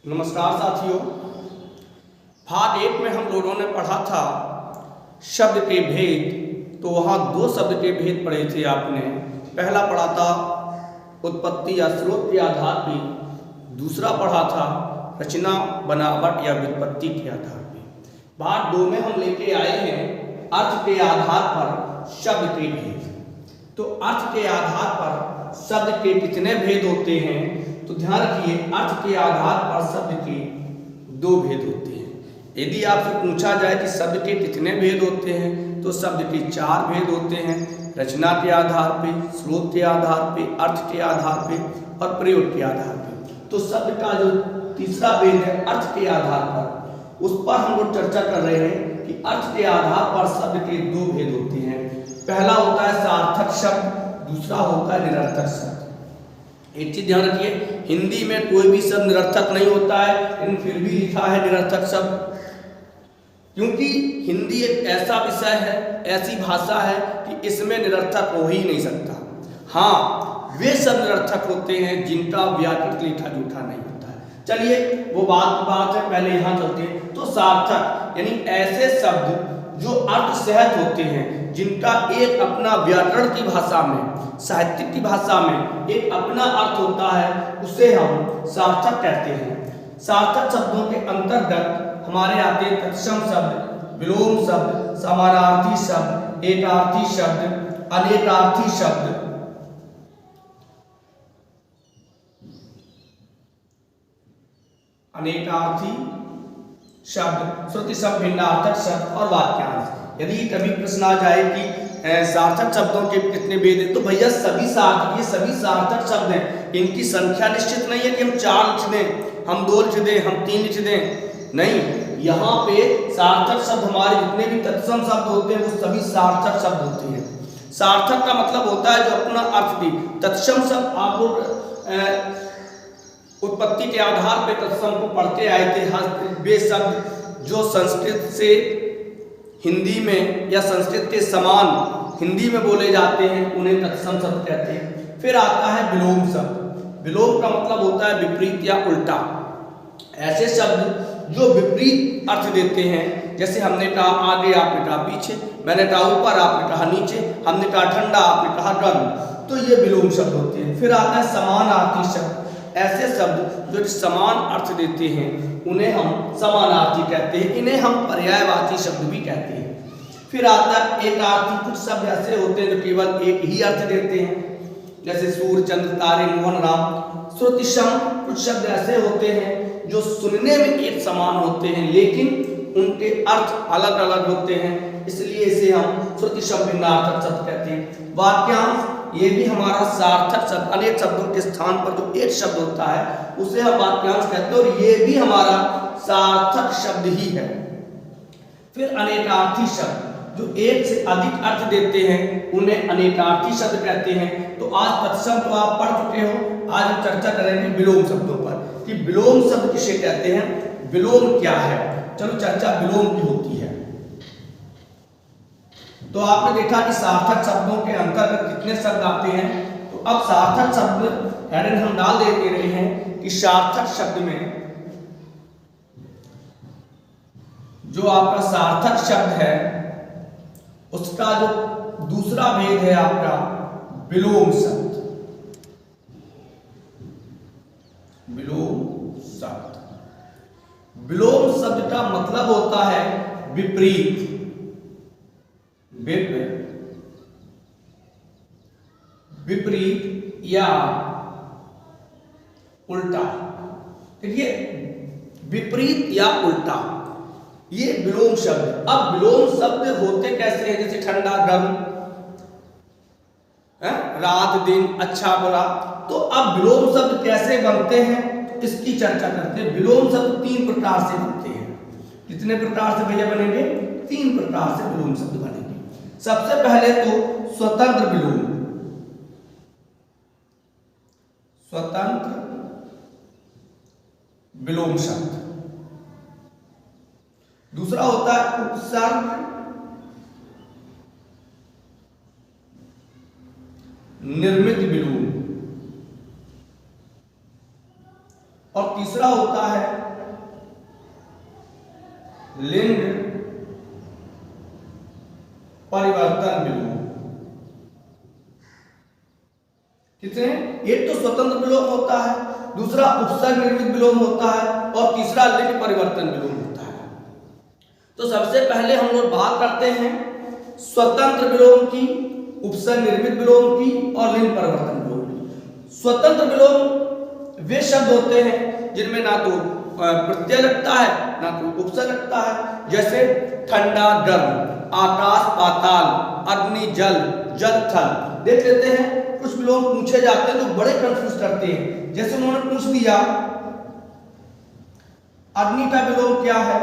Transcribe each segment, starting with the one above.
नमस्कार साथियों। भाग 1 में हम लोगों ने पढ़ा था शब्द के भेद। तो वहाँ 2 शब्द के भेद पढ़े थे आपने। पहला पढ़ा था उत्पत्ति या स्रोत के आधार पर, दूसरा पढ़ा था रचना, बनावट या व्युत्पत्ति के आधार पर। भाग 2 में हम लेके आए हैं अर्थ के आधार पर शब्द के भेद। तो अर्थ के आधार पर शब्द के कितने भेद होते हैं? तो ध्यान रखिए, अर्थ के आधार पर शब्द के 2 भेद होते हैं। यदि आपसे पूछा जाए कि शब्द के कितने भेद होते हैं, तो शब्द के 4 भेद होते हैं। रचना के आधार पे, स्रोत के आधार पे, अर्थ के आधार पे और प्रयोग के आधार पे। तो शब्द का जो तीसरा भेद है अर्थ के आधार पर, उस पर हम लोग चर्चा कर रहे हैं कि अर्थ के आधार पर शब्द के 2 भेद होते हैं। पहला होता है सार्थक शब्द, दूसरा होता है निरर्थक शब्द। एक चीज ध्यान रखिए, हिंदी में कोई भी शब्द निरर्थक नहीं होता है, लेकिन फिर भी लिखा है निरर्थक शब्द, क्योंकि हिंदी एक ऐसा विषय है, ऐसी भाषा है कि इसमें निरर्थक हो ही नहीं सकता। हाँ, वे शब्द निरर्थक होते हैं जिनका व्याकरण लेखा जूठा नहीं होता है। चलिए वो बात है, पहले यहाँ चलते हैं। तो सार्थक यानी ऐसे शब्द जो अर्थ सहज होते हैं, जिनका एक अपना व्याकरण की भाषा में, साहित्यिक की भाषा में एक अपना अर्थ होता है, उसे हम सार्थक कहते हैं। सार्थक शब्दों के अंतर्गत हमारे आते हैं तत्सम शब्द, विलोम शब्द, समानार्थी शब्द, एकार्थी शब्द, अनेकार्थी शब्द, श्रुति शब्द, भिन्नार्थक शब्द और वाक्यांश। यदि कभी प्रश्न आ जाए कि सार्थक शब्दों के कितने भेद हैं, तो भैया सभी सार्थक शब्द हैं। इनकी संख्या निश्चित नहीं है कि हम 4 लिख दें, हम 2 लिख दें, हम 3 लिख दें। नहीं, यहाँ पे सार्थक शब्द हमारे जितने भी तत्सम शब्द होते हैं वो सभी सार्थक शब्द होते हैं। सार्थक का मतलब होता है जो अपना अर्थ भी। तत्सम शब्द आप लोग उत्पत्ति के आधार पर तत्सम को पढ़ते आए थे। वे शब्द जो संस्कृत से हिंदी में या संस्कृत के समान हिंदी में बोले जाते हैं, उन्हें तत्सम शब्द कहते हैं। फिर आता है विलोम शब्द। विलोम का मतलब होता है विपरीत या उल्टा। ऐसे शब्द जो विपरीत अर्थ देते हैं, जैसे हमने कहा आगे, आपने कहा पीछे, मैंने कहा ऊपर, आपने कहा नीचे, हमने कहा ठंडा, आपने कहा गर्म। तो ये विलोम शब्द होते हैं। फिर आता है समानार्थी शब्द। ऐसे शब्द जो समान अर्थ देते हैं, उन्हें हम समानार्थी कहते हैं। इन्हें हम पर्यायवाची शब्द भी कहते हैं। फिर आता है एकार्थी। कुछ शब्द ऐसे होते हैं जो केवल एक ही अर्थ देते हैं, जैसे सूर्य, चंद्र, तारे, मोहन, राम। श्रुतिशम। कुछ शब्द ऐसे होते हैं जो सुनने में एक समान होते हैं, लेकिन उनके अर्थ अलग अलग होते हैं, इसलिए इसे हम श्रुतिशम भिन्नार्थक शब्द कहते हैं। वाक्यांश, ये भी हमारा सार्थक शब्द। अनेक शब्दों के स्थान पर जो एक शब्द होता है उसे हम वाक्यांश कहते हैं, और ये भी हमारा सार्थक शब्द ही है। फिर अनेकार्थी शब्द जो एक से अधिक अर्थ देते हैं, उन्हें अनेकार्थी शब्द कहते हैं। तो आज तत्सम तो आप पढ़ चुके हो। आज हम चर्चा करेंगे विलोम शब्दों पर कि विलोम शब्द किसे कहते हैं, विलोम क्या है। चलो चर्चा विलोम की होती है। तो आपने देखा कि सार्थक शब्दों के अंतर्गत कितने शब्द आते हैं। तो अब सार्थक शब्द हेडिंग हम डाल दे रहे हैं कि सार्थक शब्द में जो आपका सार्थक शब्द है, उसका जो दूसरा भेद है आपका विलोम शब्द। विलोम शब्द, विलोम शब्द का मतलब होता है विपरीत, विपरीत या उल्टा। देखिए, विपरीत या उल्टा, ये विलोम शब्द। अब विलोम शब्द होते कैसे हैं, जैसे ठंडा, गर्म, रात, दिन, अच्छा, बुरा। तो अब विलोम शब्द कैसे बनते हैं, तो इसकी चर्चा करते हैं। विलोम शब्द 3 प्रकार से बनते हैं। कितने प्रकार से भैया बनेंगे? 3 प्रकार से विलोम शब्द बनेंगे। सबसे पहले तो स्वतंत्र विलोम, स्वतंत्र विलोम शब्द। दूसरा होता है उपसर्ग निर्मित विलोम। और तीसरा होता है लिंग परिवर्तन विलोम। कितने? एक तो स्वतंत्र विलोम होता है, दूसरा उपसर्ग निर्मित विलोम होता है और तीसरा लिंग परिवर्तन विलोम होता है। तो सबसे पहले हम लोग बात करते हैं स्वतंत्र विलोम की, उपसर्ग निर्मित विलोम की और लिंग परिवर्तन विलोम की। स्वतंत्र विलोम वे शब्द होते हैं जिनमें ना तो प्रत्यय लगता है ना तो उपसर्ग लगता है, जैसे ठंडा गर्म, आकाश पाताल, अग्नि जल, जल थल। देख लेते हैं कुछ विलोम पूछे जाते हैं जो बड़े कंफ्यूज करते हैं। जैसे उन्होंने पूछ दिया अग्नि का विलोम क्या है,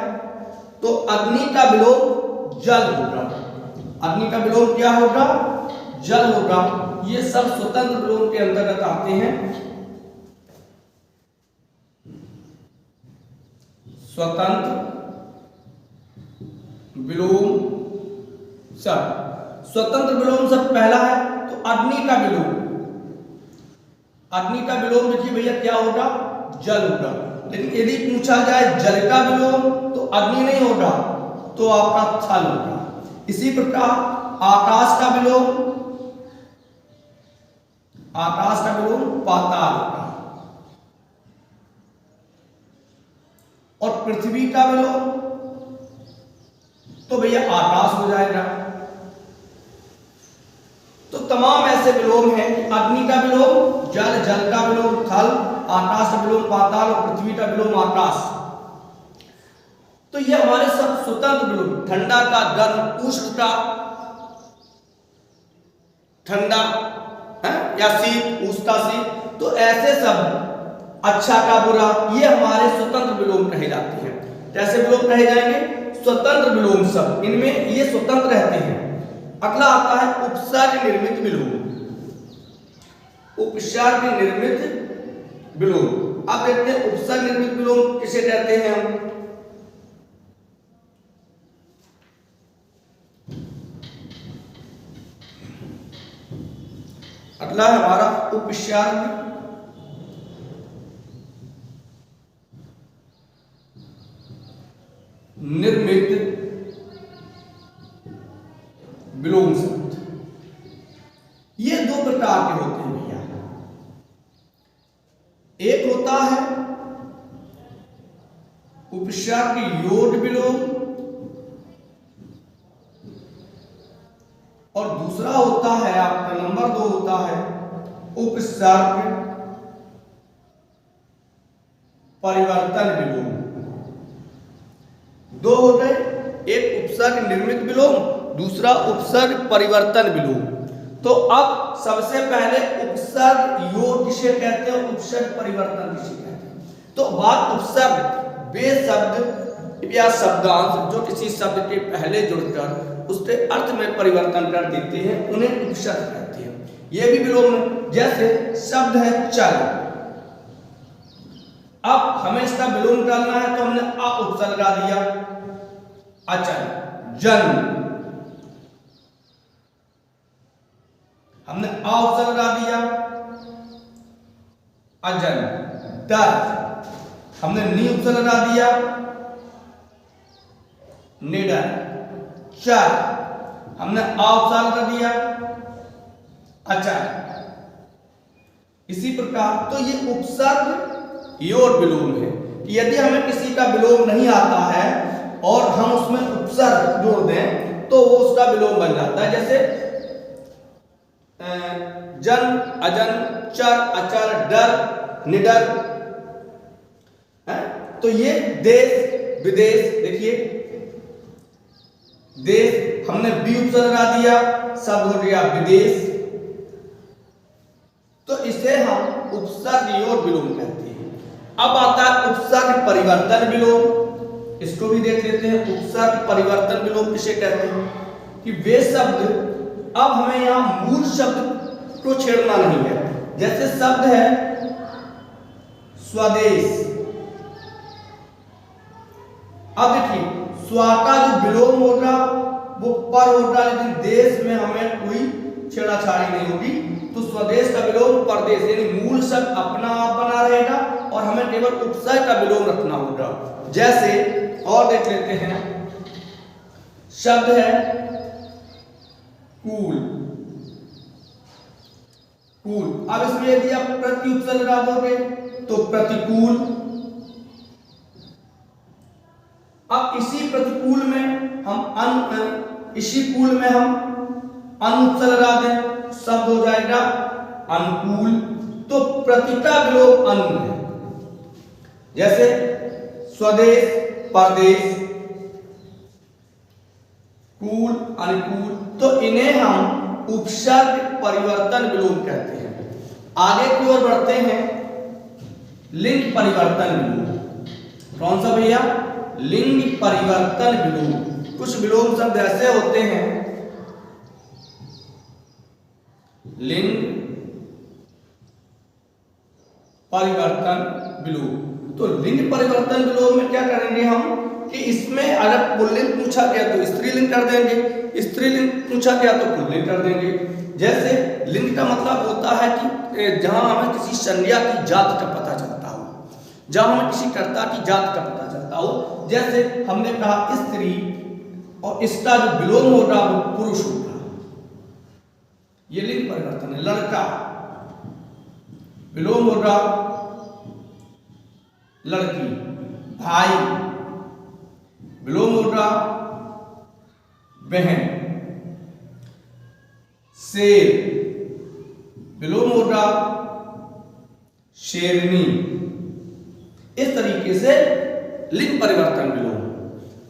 तो अग्नि का विलोम जल होगा। अग्नि का विलोम क्या होगा? जल होगा। ये सब स्वतंत्र विलोम के अंतर्गत आते हैं। स्वतंत्र विलोम शब्द, स्वतंत्र विलोम शब्द पहला है तो अग्नि का विलोम। अग्नि का विलोम देखिए भैया क्या होगा? जल होगा। लेकिन यदि पूछा जाए जल का विलोम तो अग्नि नहीं होगा, तो आपका थल होगा। इसी प्रकार आकाश का विलोम, आकाश का विलोम पाताल होगा। और पृथ्वी का विलोम तो भैया आकाश हो जाएगा। तो तमाम ऐसे विलोम हैं कि अग्नि का विलोम जल, जल का विलोम थल, आकाश का विलोम पाताल और पृथ्वी का विलोम आकाश। तो ये हमारे सब स्वतंत्र विलोम, ठंडा का गर्म, उष्ण का ठंडा है या शीत, उष्ण का शीत। तो ऐसे सब, अच्छा का बुरा, ये हमारे स्वतंत्र विलोम कहे जाते हैं। कैसे विलोम कहे जाएंगे? स्वतंत्र विलोम शब्द, इनमें ये स्वतंत्र रहते हैं। अगला आता है उपसर्ग निर्मित विलोम। उपसर्ग निर्मित विलोम। अब देखते हैं उपसर्ग निर्मित विलोम किसे कहते हैं हम। अगला है हमारा उपसर्ग निर्मित विलोम शब्द। ये दो प्रकार के होते हैं भैया। एक होता है उपसर्ग योड विलोम और दूसरा होता है आपका नंबर 2 होता है उपसर्ग परिवर्तन विलोम। दो हो गए, एक उपसर्ग निर्मित विलोम, दूसरा उपसर्ग परिवर्तन विलोम। तो अब सबसे पहले उपसर्ग योग किसे कहते हैं, उपसर्ग परिवर्तन किसे कहते हैं। तो बात उपसर्ग वे शब्द या शब्दांश जो किसी शब्द के पहले जुड़कर उसके अर्थ में परिवर्तन कर देते हैं, उन्हें उपसर्ग कहते हैं। यह भी विलोम है। जैसे शब्द है चल, अब हमें इसका विलोम करना है तो हमने अ उपसर्ग लगा दिया, अचल। जन, हमने अ उपसर्ग लगा दिया, अजन। दर, हमने नी उपसर्ग लगा दिया, निडर। चर, हमने आ उपसर्ग कर दिया, अचल। इसी प्रकार तो ये उपसर्ग योर विलोम है। यदि हमें किसी का विलोम नहीं आता है और हम उसमें उपसर्ग जोड़ दें तो वो उसका विलोम बन जाता है। जैसे जन, अजन, चर, अचर, डर, निडर है। तो ये देश विदेश, देखिए देश हमने बी उपसर्ग लगा दिया, शब्द हो गया विदेश। तो इसे हम उपसर्ग योर विलोम कहते हैं। अब आता है उपसर्ग परिवर्तन विलोम। इसको भी देख लेते हैं। उपसर्ग परिवर्तन विलोम किसे कहते हैं कि वे शब्द, अब हमें यहां मूल शब्द को छेड़ना नहीं है। जैसे शब्द है स्वदेश, अब देखिए स्वा का जो विलोम होगा वो पर होगा, लेकिन देश में हमें कोई छेड़ाछाड़ी नहीं होगी। तो स्वदेश का विलोम परदेश, यानी मूल शब्द अपना आप बना रहेगा और हमें केवल उपसर्ग का विलोम रखना होगा। जैसे और देख लेते हैं, शब्द है कूल, कूल। अब इसमें यदि आप प्रति उपसर्ग लगा दोगे तो प्रतिकूल। अब इसी प्रतिकूल में हम इसी कूल में हम अनुपसर्ग लगा दें, शब्द हो जाएगा अनुकूल। तो प्रति का विलोम अनु है। जैसे स्वदेश, परदेश, कूल, अनुकूल, तो इन्हें हम उपसर्ग परिवर्तन विलोम कहते हैं। आगे की ओर बढ़ते हैं, लिंग परिवर्तन विलोम। कौन सा भैया? लिंग परिवर्तन विलोम। कुछ विलोम शब्द ऐसे होते हैं, लिंग परिवर्तन विलोम। तो लिंग परिवर्तन विलोम में क्या करेंगे हम कि इसमें अगर पुल्लिंग पूछा गया तो स्त्रीलिंग कर देंगे, स्त्रीलिंग पूछा गया तो पुल्लिंग कर देंगे। जैसे लिंग का मतलब होता है कि जहां हमें किसी संज्ञा की जात का पता चलता हो, जहां हमें किसी कर्ता की जात का पता चलता हो। जैसे हमने कहा स्त्री, और इसका जो विलोम होगा वो पुरुष होगा, ये लिंग परिवर्तन है। लड़का, विलोम होगा लड़की। भाई, विलोम होगा बहन। शेर, विलोम होगा शेरनी। इस तरीके से लिंग परिवर्तन विलोम।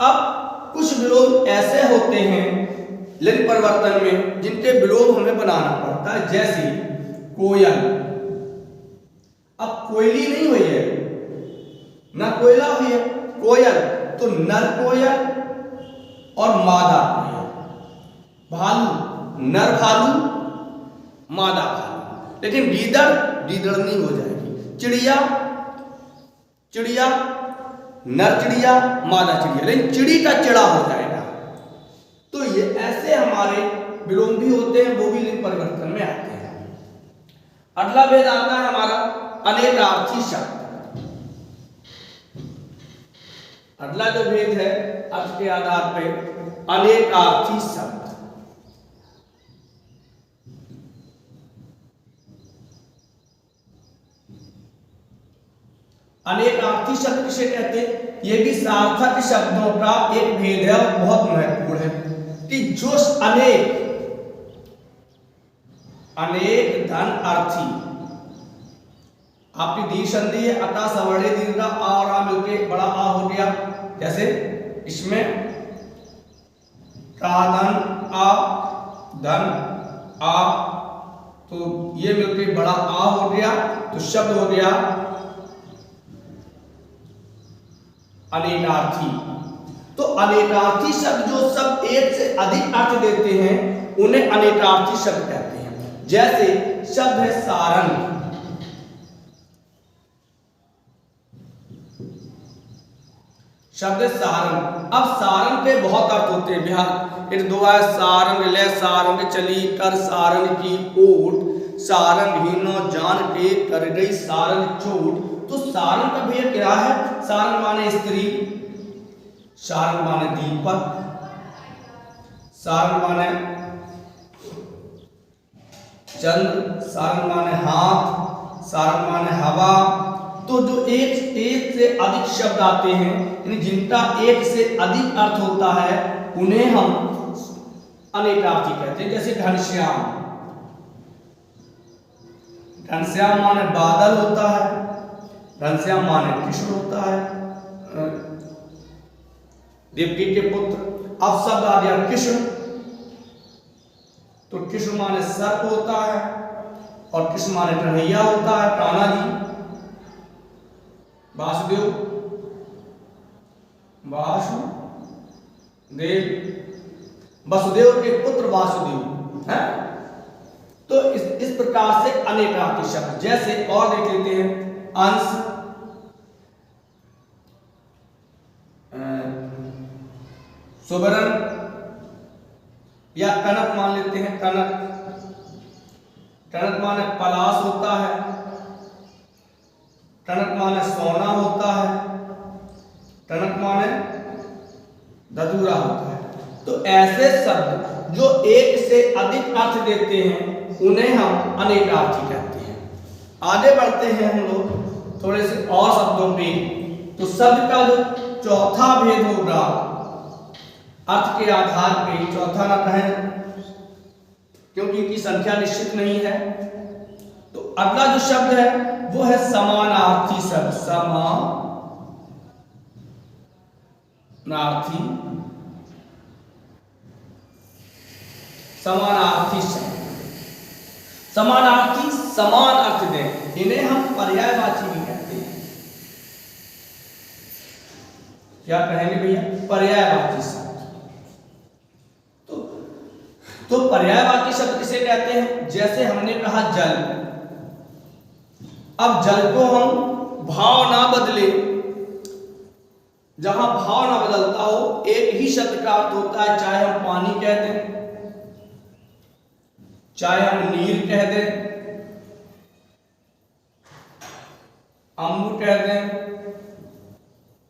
अब कुछ विलोम ऐसे होते हैं लिंग परिवर्तन में जिनके विलोम हमें बनाना पड़ता है। जैसे कोयल, अब कोयली नहीं हुई है ना, कोयला हुई है, कोयल, तो नर कोयल और मादा कोयल। भालू, नर भालू, मादा भालू। लेकिन गीदड़, गीदड़नी हो जाएगी। चिड़िया, चिड़िया, नर चिड़िया, मादा चिड़िया, लेकिन चिड़ी का चिड़ा हो जाएगा। तो ये ऐसे हमारे विलोम भी होते हैं, वो भी लिंग परिवर्तन में आते हैं। अगला भेद आता है हमारा अनेकार्थी शब्द। अगला जो भेद है अर्थ के आधार पर अनेकार्थी शब्द। अनेकार्थी शब्द किसे कहते हैं? ये भी सार्थक शब्दों का एक भेद है और बहुत महत्वपूर्ण है कि जो अनेक, अनेक धन अर्थी, आपकी दी संधि है, अता सवर्णे दीर्घ आ और आ मिलके बड़ा आ हो गया। जैसे इसमें का धन आ, धन आ, तो ये मिलके बड़ा आ हो गया, तो शब्द हो गया अनेकार्थी। तो अनेकार्थी शब्द जो सब एक से अधिक अर्थ देते हैं उन्हें अनेकार्थी शब्द कहते हैं। जैसे शब्द है सारंग, शब्द सारंग। अब सारंग के बहुत अर्थ होते हैं बिहार। एक दो है सारंग ले सारंग चली कर सारंग की ओट, सारंग ही नो जान के कर गई सारंग चोट। तो सारंग का भैया क्या है? सारंग माने स्त्री, सारंग माने दीपक, सारंग माने चंद्र, सारंग माने हाथ, सारंग माने हवा। तो जो एक से अधिक शब्द आते हैं, यानी जिनका एक से अधिक अर्थ होता है, उन्हें हम अनेकार्थी कहते हैं। जैसे घनश्याम, घनश्याम माने बादल होता है, घनश्याम माने कृष्ण होता है, देवकी के पुत्र। अब शब्द आ गया कृष्ण, तो कृष्ण माने सर्प होता है और कृष्ण माने कन्हैया होता है, कान्हा जी। वासुदेव, वासुदेव, वसुदेव के पुत्र वासुदेव है। तो इस प्रकार से अनेकार्थी शब्द। जैसे और देख लेते हैं अंश, सुवर्ण या कनक मान लेते हैं। कनक, कनक माने पलाश होता है, टनक माने सोना होता है, टनक माने धतूरा होता है। तो ऐसे शब्द जो एक से अधिक अर्थ देते हैं उन्हें हम अनेकार्थी कहते हैं। आगे बढ़ते हैं हम लोग थोड़े से और शब्दों पे। तो शब्द का जो चौथा भेद होगा अर्थ के आधार पे, चौथा ना कहें क्योंकि इनकी संख्या निश्चित नहीं है। तो अगला जो शब्द है वो है समानार्थी शब्द, समानार्थी शब्द। समानार्थी समान अर्थ दें, इन्हें हम पर्यायवाची भी कहते हैं। क्या कहेंगे भैया? पर्यायवाची शब्द। तो पर्यायवाची शब्द किसे कहते हैं? जैसे हमने कहा जल, अब जल को हम भाव ना बदले, जहां भाव ना बदलता हो एक ही शब्द का अर्थ होता है, चाहे हम पानी कह दें, चाहे हम नीर कह दें, अम्बु कह दें,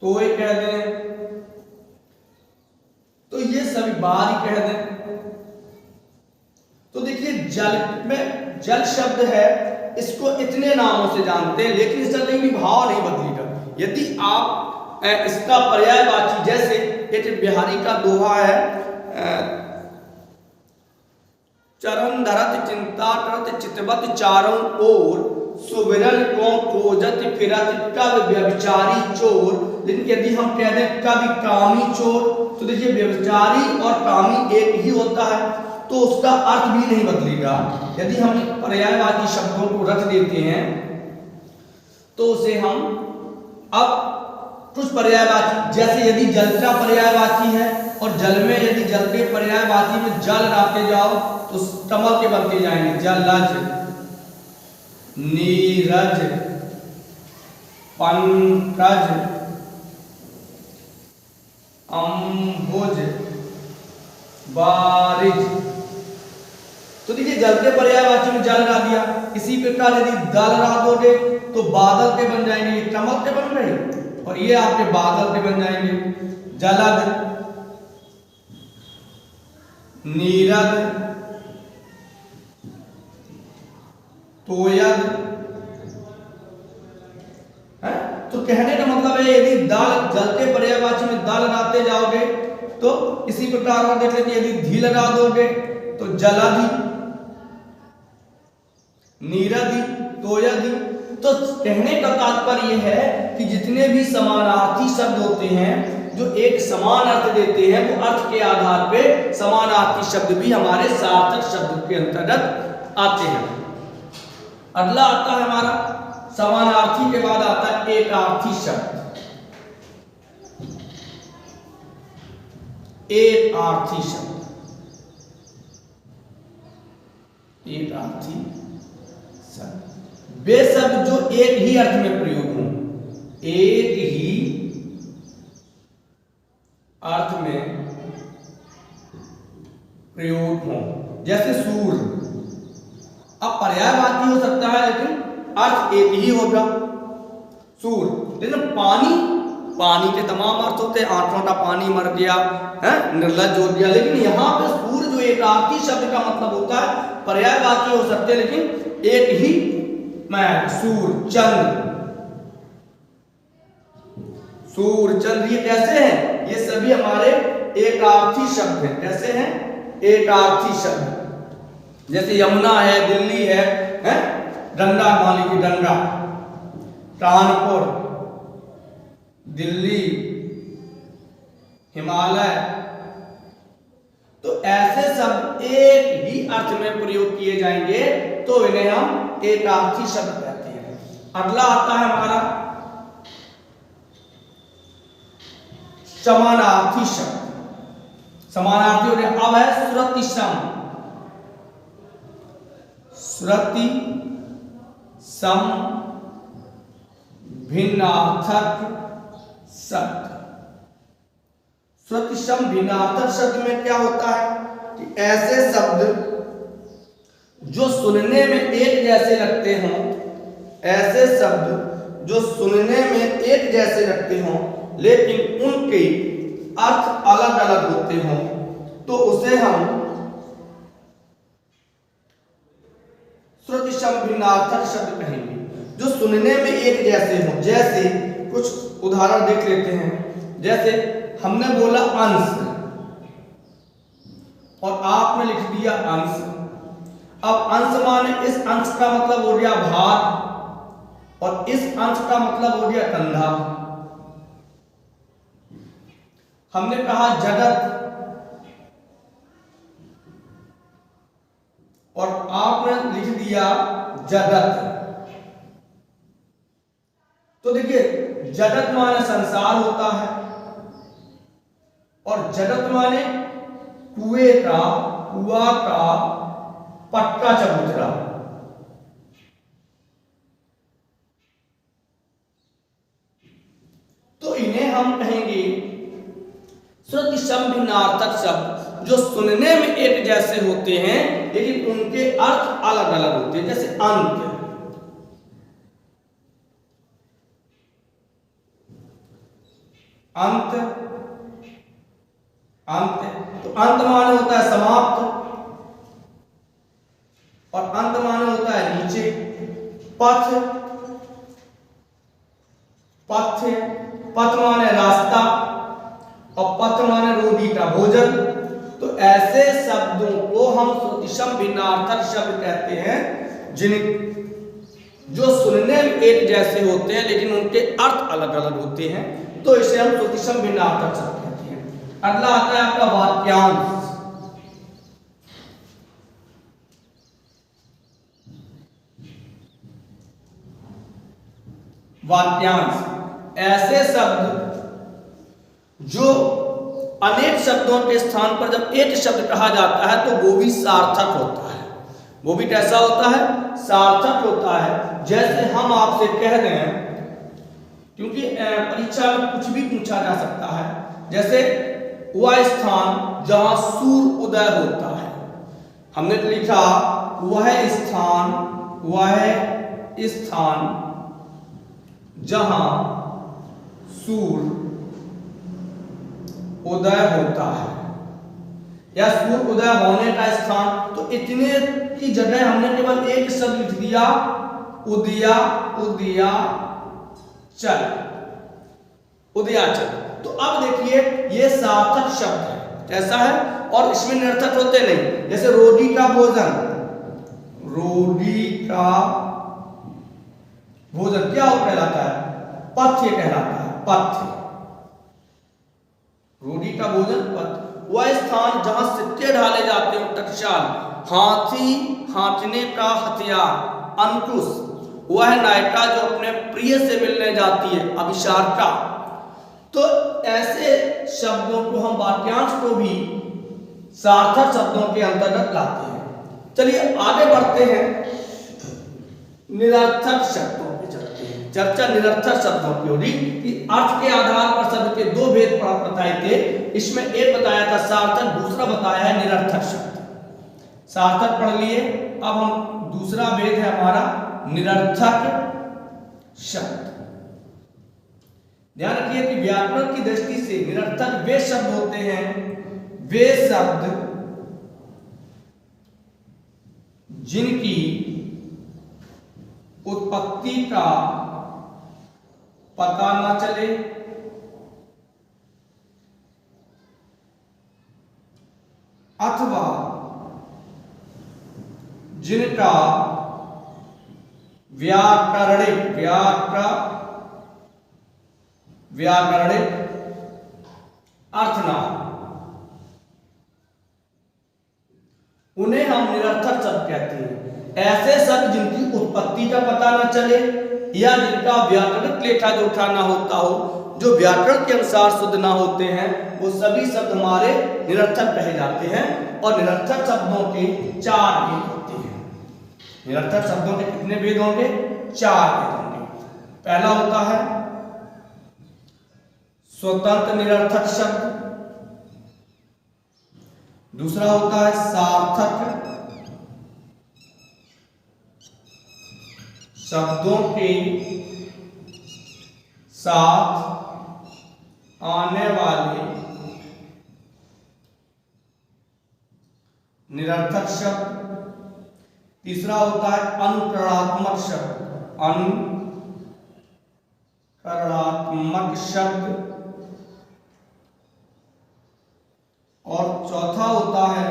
तोय कह दें, तो ये सभी बारी कह दें। तो देखिए जल में जल शब्द है, इसको इतने नामों से जानते हैं, लेकिन इसका कहीं भी भाव नहीं बदलेगा। यदि आप इसका पर्यायवाची, जैसे एक बिहारी का दोहा है, चरण धरत चिंता करत चितवत चारों ओर, सुविरल को खोजत फिरत कब व्यभिचारी चोर। लेकिन यदि हम कह दें कभी कामी चोर, तो देखिए व्यभिचारी और कामी एक ही होता है, तो उसका अर्थ भी नहीं बदलेगा। यदि हम पर्यायवाची शब्दों को रख देते हैं तो उसे हम अब कुछ पर्यायवाची, जैसे यदि जल का पर्यायवाची है और जल में यदि जल के पर्यायवाची में जल लाते जाओ तो कमल के बनते जाएंगे, जलज, नीरज, पंकज, अम्बुज, बारिज। तो देखिए जल के पर्यायवाची में जल ला दिया। इसी प्रकार यदि दल ला दोगे तो बादल के बन जाएंगे, चमक के बन रहे, और ये आपके बादल के बन जाएंगे, जलद, नीरद, तोयद। तो कहने का मतलब है यदि दल जल के पर्यायवाची में दल लगाते जाओगे तो इसी प्रकार और देख लेते, यदि धी लगा दोगे तो जलधि, नीरधि, तोयधि। तो कहने का तात्पर्य यह है कि जितने भी समानार्थी शब्द होते हैं जो एक समान अर्थ देते हैं, वो अर्थ के आधार पे समानार्थी शब्द भी हमारे सार्थक शब्द के अंतर्गत आते हैं। अगला आता है हमारा समानार्थी के बाद आता है एकार्थी शब्द। एकार्थी शब्द, एकार्थी शब्द वे शब्द जो एक ही अर्थ में प्रयोग हों, एक ही अर्थ में प्रयोग हों। जैसे सूर्य, अब पर्यायवाची हो सकता है लेकिन अर्थ एक ही होगा सूर्य। लेकिन पानी, पानी के तमाम अर्थ होते हैं, आठ लोटा पानी मर गया है, निर्लज हो गया। लेकिन यहाँ पे सूर्य जो एकार्थी शब्द का मतलब होता है, पर्यायवाची हो सकते हैं लेकिन एक ही मैं, सूर्य, चंद्र, सूर्य, चंद्र, ये कैसे हैं? ये सभी हमारे एकार्थी शब्द हैं। कैसे हैं? एकार्थी शब्द। जैसे यमुना है, दिल्ली है, गंगा, मान लीजिए गंगा, कानपुर, दिल्ली, हिमालय। तो ऐसे शब्द एक ही अर्थ में प्रयोग किए जाएंगे तो इन्हें हम एकार्थी शब्द कहते हैं। अगला आता है हमारा समानार्थी शब्द। समानार्थी हो गया। अब है श्रुति सम। श्रुति सम भिन्नार्थक शब्द। श्रुति सम भिन्नार्थक शब्द में क्या होता है कि ऐसे शब्द जो सुनने में एक जैसे लगते हों, ऐसे शब्द जो सुनने में एक जैसे लगते हों लेकिन उनके अर्थ अलग अलग होते हों तो उसे हम श्रुति सम भिन्नार्थक शब्द कहेंगे। जो सुनने में एक जैसे हों, जैसे कुछ उदाहरण देख लेते हैं। जैसे हमने बोला अंश और आपने लिख दिया अंश। अब अंश माने इस अंश का मतलब हो गया भाग और इस अंश का मतलब हो गया कंधा। हमने कहा जगत और आपने लिख दिया जगत। तो देखिए जगत माने संसार होता है और जगत माने कुएं का, कुआ का पक्का चबूतरा। तो इन्हें हम कहेंगे श्रुति सम भिन्नार्थक शब्द, जो सुनने में एक जैसे होते हैं लेकिन उनके अर्थ अलग अलग होते हैं। जैसे अंत, अंत, अंत तो अंत माने होता है समाप्त और अंत माने होता है नीचे। पथ, पथ, पथ माने रास्ता और पथ माने रोटी का भोजन। तो ऐसे शब्दों को हम श्रुतिसम भिन्नार्थक शब्द कहते हैं, जो सुनने में एक जैसे होते हैं लेकिन उनके अर्थ अलग अलग होते हैं। तो इसे हम श्रुतिसम भिन्नार्थक शब्द कहते हैं। अगला आता है आपका वाक्यांश। वाक्यांश ऐसे शब्द जो अनेक शब्दों के स्थान पर जब एक शब्द कहा जाता है तो वो भी सार्थक होता है। वो भी कैसा होता है? सार्थक होता है। जैसे हम आपसे कह दें, क्योंकि परीक्षा में कुछ भी पूछा जा सकता है, जैसे वह स्थान जहां सूर्य उदय होता है, हमने तो लिखा वह स्थान, वह स्थान जहां सूर्य उदय होता है या सूर्य उदय होने का स्थान। तो इतने की जगह हमने केवल एक शब्द लिख दिया, उदया, उदया चल, उदयाचल। तो अब देखिए ये सार्थक शब्द है, कैसा है, और इसमें निरर्थक होते नहीं। जैसे रोटी का भोजन, रोटी का भोजन क्या हो कहलाता है? पथ्य कहलाता है, पथ्य। रोटी का भोजन पथ्य। वह स्थान जहां सिक्के ढाले जाते हैं, टकसाल, हाथी हाँकने का हथियार, अंकुश, वह नायिका जो अपने प्रिय से मिलने जाती है, अभिसारिका। तो ऐसे शब्दों को हम वाक्यांश को भी सार्थक शब्दों के अंतर्गत लाते हैं। चलिए आगे बढ़ते हैं, निरर्थक शब्दों पे चलते हैं। चर्चा निरर्थक शब्दों की होगी कि अर्थ के आधार पर शब्द के दो भेद बताए थे। इसमें एक बताया था सार्थक, दूसरा बताया है निरर्थक शब्द। सार्थक पढ़ लिए, अब हम दूसरा भेद है हमारा निरर्थक शब्द। ध्यान रखिए कि व्याकरण की दृष्टि से निरर्थक वे शब्द होते हैं, वे शब्द जिनकी उत्पत्ति का पता ना चले अथवा जिनका व्याकरणिक अर्थ ना हो, उन्हें हम निरर्थक शब्द कहते हैं। ऐसे शब्द जिनकी उत्पत्ति का पता न चले या जिनका व्याकरणिक लेखा जोखा ना होता हो, जो व्याकरण के अनुसार शुद्ध ना होते हैं, वो सभी शब्द हमारे निरर्थक कहे जाते हैं। और निरर्थक शब्दों के चार भेद होते हैं। निरर्थक शब्दों के कितने भेद होंगे? चार भेद होंगे। पहला होता है स्वतंत्र निरर्थक शब्द, दूसरा होता है सार्थक शब्दों के साथ आने वाले निरर्थक शब्द। तीसरा होता है अनुकरणात्मक शब्द, अनुकरणात्मक शब्द। और चौथा होता है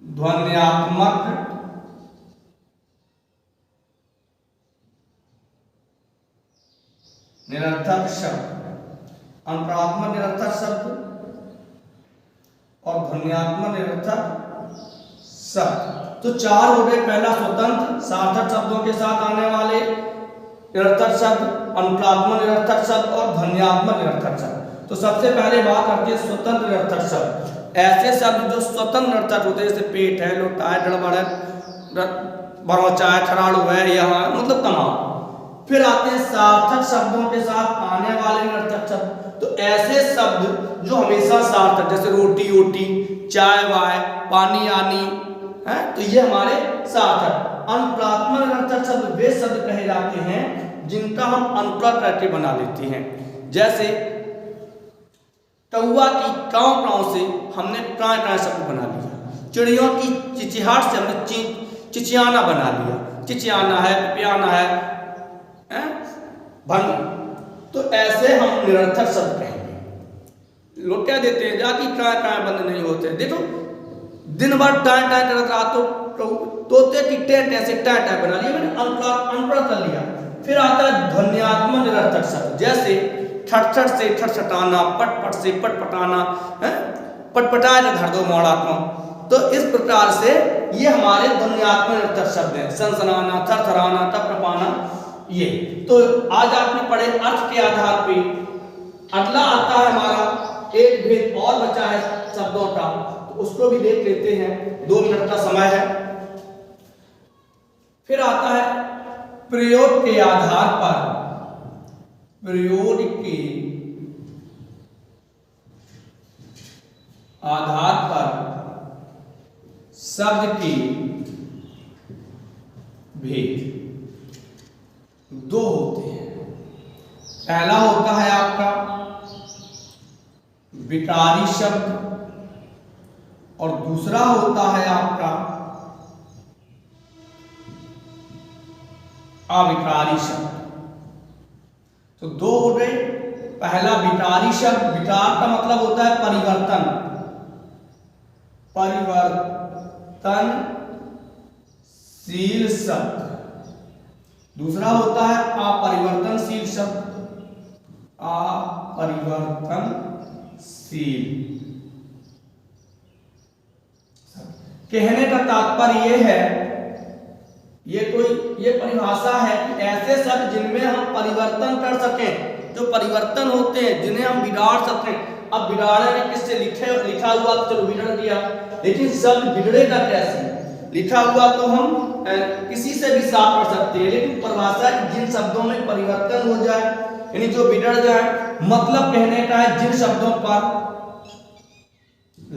ध्वन्यात्मक निरर्थक शब्द। अनुकरणात्मक निरर्थक शब्द और ध्वन्यात्मक निरर्थक शब्द। तो चार हो गए। पहला स्वतंत्र सार्थक शब्दों के साथ आने वाले निरर्थक शब्द, अनुकरणात्मक निरर्थक शब्द और ध्वन्यात्मक निरर्थक शब्द। तो सबसे पहले बात करते हैं स्वतंत्र निरर्थक शब्द। ऐसे शब्द जो स्वतंत्र निरर्थक होते हैं, जैसे पेट है, लोटा है, गड़बड़ है, बरौचा है, ठराड़ू है, यहाँ मतलब तमाम। फिर आते हैं सार्थक शब्दों के साथ आने वाले निरर्थक शब्द। तो ऐसे शब्द जो हमेशा सार्थक, जैसे रोटी ओटी, चाय वाय, पानी आनी है, तो ये हमारे सार्थक। अनुकरणात्मक निरर्थक शब्द वे शब्द कहे जाते हैं जिनका हम अनुकरण करके बना लेते हैं। जैसे कौवा की कांव कांव से हमने कां कां शब्द बना लिया। चिड़ियों की चिचिहाट से हमने चिचियाना बना लिया। चिचियाना है, पियाना है, भन। तो ऐसे हम निरर्थक शब्द कहेंगे। लोग क्या देते हैं, जाति टाँ टाँ बंद नहीं होते। देखो दिन भर टाँ टाँ करत रहा तो तोते की टे टे से टाँ टाँ बना लिया, मैंने अनपढ़ कर लिया। फिर आता है ध्वन्यात्मक निरर्थक शब्द। जैसे ठट से ठटठटाना, पट से पटपटाना, पटपटाए तो धर दो मोड़ात्मा। तो इस प्रकार से ये हमारे ध्वन्यात्मक निरर्थक शब्द हैं। सनसनाना, थरथराना, टपटपाना, ये। तो आज आपने पढ़े अर्थ के आधार पे। अगला आता है हमारा एक भेद और बचा है शब्दों का, तो उसको भी देख लेते हैं। 2 मिनट का समय है। फिर आता है प्रयोग के आधार पर, प्रयोग के आधार पर शब्द के भेद 2 होते हैं। पहला होता है आपका विकारी शब्द और दूसरा होता है आपका अविकारी शब्द। तो 2 हो गए। पहला विकारी शब्द। विकार का मतलब होता है परिवर्तन, परिवर्तनशील शब्द। दूसरा होता है अपरिवर्तनशील शब्द, अपरिवर्तनशील। कहने का तात्पर्य यह है, ये परिभाषा है कि ऐसे शब्द जिनमें हम परिवर्तन कर सकें, जो परिवर्तन होते हैं, जिन्हें हम बिगाड़ सकें। अब बिगाड़ने में किससे लिखा हुआ तो चलो बिगड़ दिया, लेकिन शब्द बिगड़ेगा कैसे? लिखा हुआ तो हम किसी से भी साफ कर सकते हैं, लेकिन परिभाषा जिन शब्दों में परिवर्तन हो जाए, यानी जो बिगड़ जाए। मतलब कहने का है जिन शब्दों पर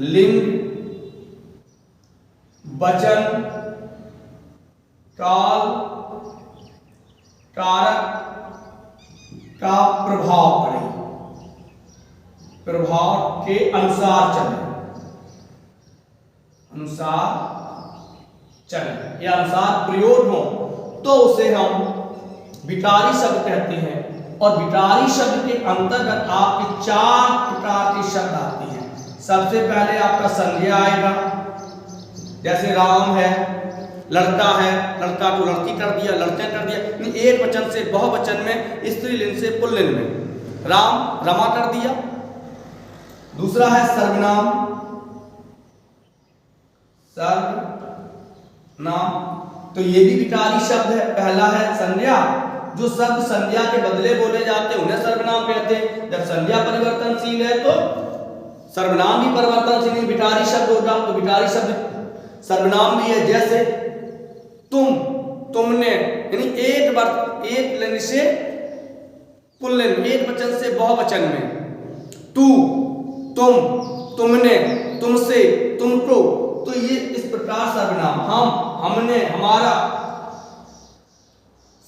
लिंग, वचन, काल, कारक का प्रभाव पड़े, प्रभाव के अनुसार चले, या अनुसार प्रयोग हो, तो उसे हम विकारी शब्द कहते हैं। और विकारी शब्द के अंतर्गत आपके 4 प्रकार के शब्द आते हैं। सबसे पहले आपका संज्ञा आएगा, जैसे राम है, लड़का है, लड़का को लड़की कर दिया, लड़के कर दिया। एक वचन से बहुवचन में, स्त्रीलिंग से पुल्लिंग में। राम, रमा कर दिया। दूसरा है सर्वनाम, सर्वनाम, तो ये भी विकारी शब्द है। पहला है संज्ञा, जो शब्द संज्ञा के बदले बोले जाते हैं उन्हें सर्वनाम कहते हैं। जब संज्ञा परिवर्तनशील है तो सर्वनाम भी परिवर्तनशील विकारी शब्द होगा, तो विकारी शब्द सर्वनाम भी है। जैसे तुम, तुमने, यानी एक लिंग से पुल्लिंग, एक वचन से बहुवचन में। तू, तुम, तुमने, तुमसे, तुमको, तो ये इस प्रकार सर्वनाम। हम, हमने, हमारा।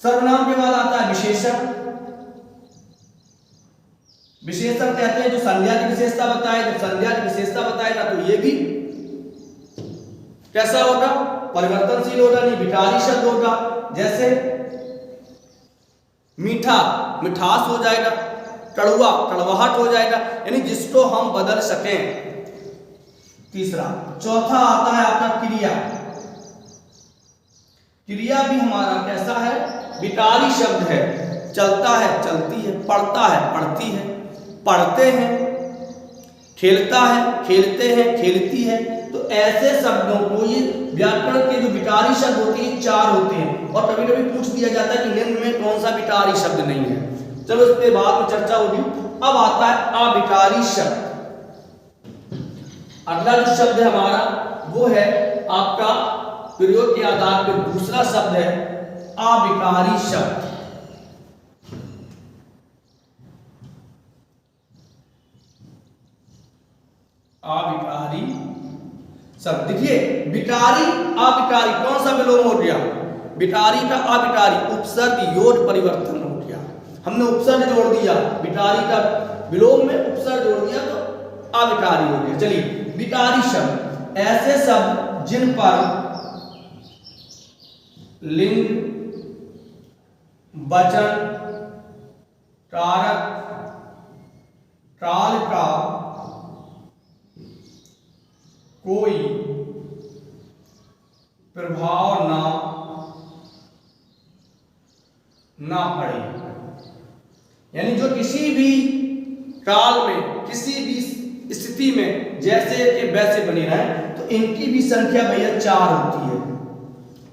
सर्वनाम के बाद आता है विशेषण। विशेषण कहते हैं जो संज्ञा की विशेषता बताए, जब संज्ञा की विशेषता बताएगा तो ये भी कैसा होगा, परिवर्तनशील होगा, नहीं विकारी शब्द होगा। जैसे मीठा मिठास हो जाएगा, कड़वा कड़वाहट हो जाएगा, यानी जिसको हम बदल सकें। तीसरा, चौथा आता है आपका क्रिया। क्रिया भी हमारा कैसा है, विकारी शब्द है। चलता है चलती है, पढ़ता है पढ़ती है, पढ़ते हैं, खेलता है खेलते हैं, खेलती है। तो ऐसे शब्दों को, ये व्याकरण के जो विकारी शब्द होते हैं 4 होते हैं, और कभी कभी पूछ दिया जाता है कि निम्न में कौन सा विकारी शब्द नहीं है। चलो इस पे बाद में चर्चा होगी। अब आता है अविकारी शब्द। अगला जो शब्द है हमारा वो है आपका प्रयोग के आधार पर दूसरा शब्द है अविकारी शब्द। अविकारी शब्द, देखिए विकारी अविकारी कौन सा विलोम हो गया, विकारी का अविकारी, उपसर्ग योड परिवर्तन हो गया। हमने उपसर्ग जोड़ दिया, विकारी का विलोम में उपसर्ग जोड़ दिया तो अविकारी हो गया। चलिए, विकारी शब्द ऐसे शब्द जिन पर लिंग, वचन, कारक, काल का कोई प्रभाव ना पड़े, यानी जो किसी भी काल में किसी भी स्थिति में जैसे कि वैसे बनी रहे, तो इनकी भी संख्या भैया 4 होती है।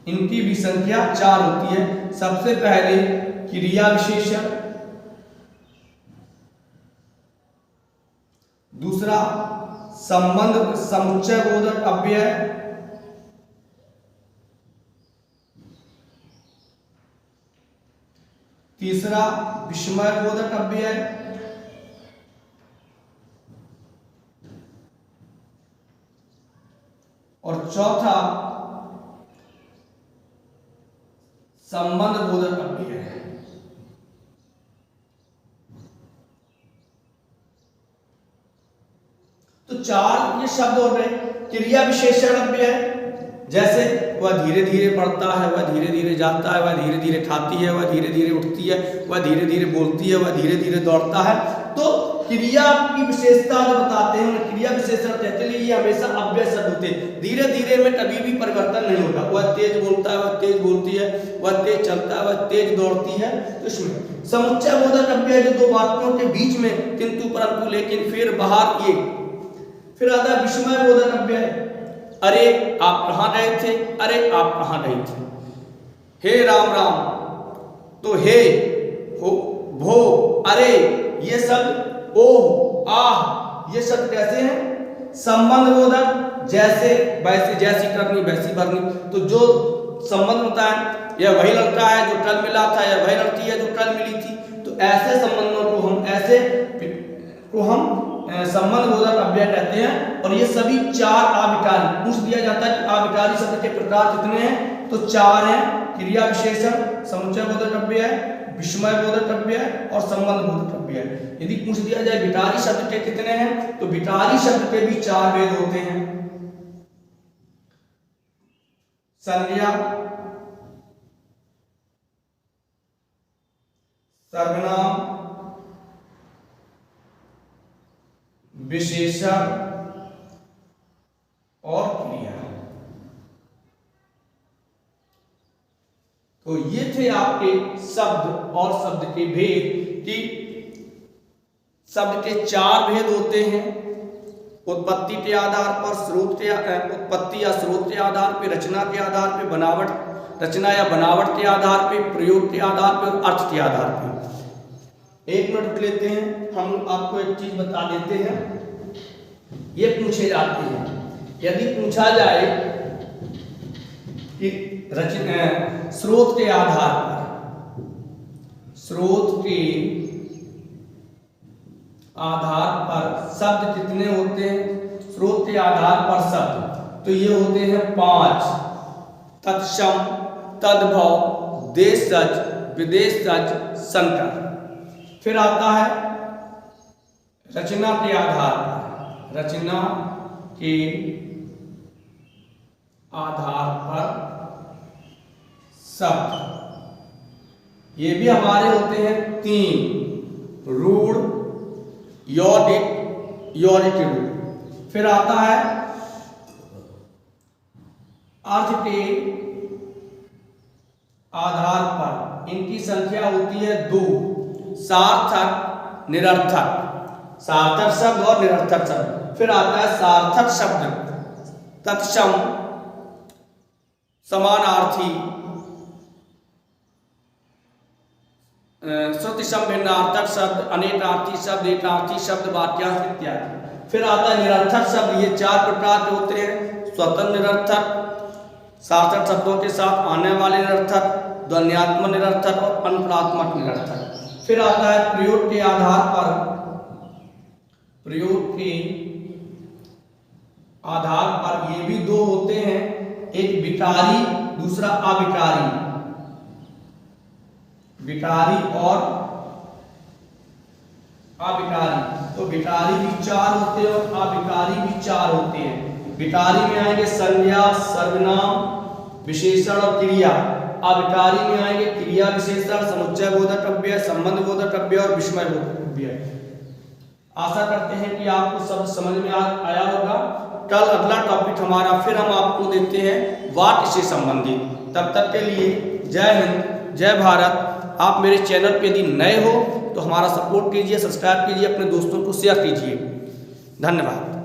इनकी भी संख्या 4 होती है। सबसे पहले क्रिया विशेषण, दूसरा संबंध समुच्चय बोधक अव्यय, तीसरा विस्मय बोधक अव्यय, और चौथा संबंध बोधक अव्यय है। तो 4 ये शब्द हो गए। क्रिया विशेषण अव्यय, जैसे वह धीरे धीरे बढ़ता है, वह धीरे धीरे जाता है, वह धीरे धीरे खाती है, वह धीरे धीरे उठती है, वह धीरे धीरे बोलती है, वह धीरे धीरे दौड़ता है। तो क्रिया की विशेषता जो बताते हैं क्रिया विशेषण कहते हैं, ये हमेशा अव्यय शब्द होते हैं। धीरे धीरे में कभी भी परिवर्तन नहीं होता। वह तेज बोलता है, वह तेज बोलती है, वह तेज चलता है, वह तेज दौड़ती है। तो इसमें समुच्चय बोधक अव्यय जो 2 वाक्यों के बीच में किंतु परंतु लेकिन फिर बाहर ये। फिर आता है विस्मय बोधक अव्यय, अरे आप कहाँ गए थे, अरे आप कहाँ गई थी, हे राम राम, तो हे हो भो, अरे, ये शब्द ओह आह, ये शब्द कैसे हैं, संबंध बोधक, जैसे वैसे, जैसी करनी वैसी भरनी। तो जो संबंध होता है, यह वही लड़का है जो कल मिला था, या वही लड़की है जो कल मिली थी। तो ऐसे संबंधों को हम संबंध बोधक अव्यय कहते हैं। और ये सभी 4 अविकारी। पूछ दिया जाता है कि अविकारी शब्द के प्रकार कितने हैं, तो 4 हैं। क्रिया विशेषण, समुच्चय बोधक अव्यय, विस्मय बोधक अव्यय और संबंध बोधक अव्यय। यदि पूछ दिया जाए विकारी शब्द के कितने हैं, तो विकारी शब्द के भी 4 भेद होते हैं। संज्ञा, सर्वनाम, विशेषण और क्रिया। तो ये थे आपके शब्द और शब्द के भेद, कि शब्द के 4 भेद होते हैं। उत्पत्ति के आधार पर, स्रोत के उत्पत्ति या स्रोत के आधार पर, रचना के आधार पर, बनावट, रचना या बनावट के आधार पर, प्रयोग के आधार पर, अर्थ के आधार पर। 1 मिनट लेते हैं, हम आपको एक चीज बता देते हैं। ये पूछे जाते हैं, यदि पूछा जाए कि स्रोत के आधार पर, स्रोत के आधार पर शब्द कितने होते हैं, स्रोत के आधार पर शब्द, तो ये होते हैं 5। तत्सम, तद्भव, देशज, विदेशज संकर। फिर आता है रचना के आधार पर, रचना के आधार पर शब्द, ये भी हमारे होते हैं 3, रूढ़, यौगिक, यौगिक रूढ़। फिर आता है अर्थ के आधार पर, इनकी संख्या होती है 2, सार्थक, निरर्थक, सार्थक शब्द और निरर्थक शब्द। फिर आता है सार्थक शब्द तत्सम, समानार्थी, श्रुतिसम भिन्नार्थक शब्द, अनेकार्थी शब्द, एकार्थी शब्द, वाक्यांश इत्यादि। फिर आता है निरर्थक शब्द, ये 4 प्रकार के होते हैं, स्वतंत्र निरर्थक, सार्थक शब्दों के साथ आने वाले निरर्थक, ध्वन्यात्मक निरर्थक और अनुप्रात्मक निरर्थक। फिर आता है प्रयोग के आधार पर, प्रयोग के आधार पर ये भी 2 होते हैं, एक विकारी, दूसरा अविकारी, विकारी और अविकारी। तो विकारी भी 4 होते हैं और अविकारी भी 4 होते हैं। विकारी में आएंगे संज्ञा, सर्वनाम, विशेषण और क्रिया। अविकारी में आएंगे क्रिया, विशेषण, समुच्चय बोधक अव्यय, संबंध बोधक अव्यय और विस्मय बोधक अव्यय। आशा करते हैं कि आपको सब समझ में आया होगा। कल अगला टॉपिक हमारा फिर हम आपको देते हैं वाक्य से संबंधित। तब तक के लिए जय हिंद, जय भारत। आप मेरे चैनल पे यदि नए हो तो हमारा सपोर्ट कीजिए, सब्सक्राइब कीजिए, अपने दोस्तों को शेयर कीजिए। धन्यवाद।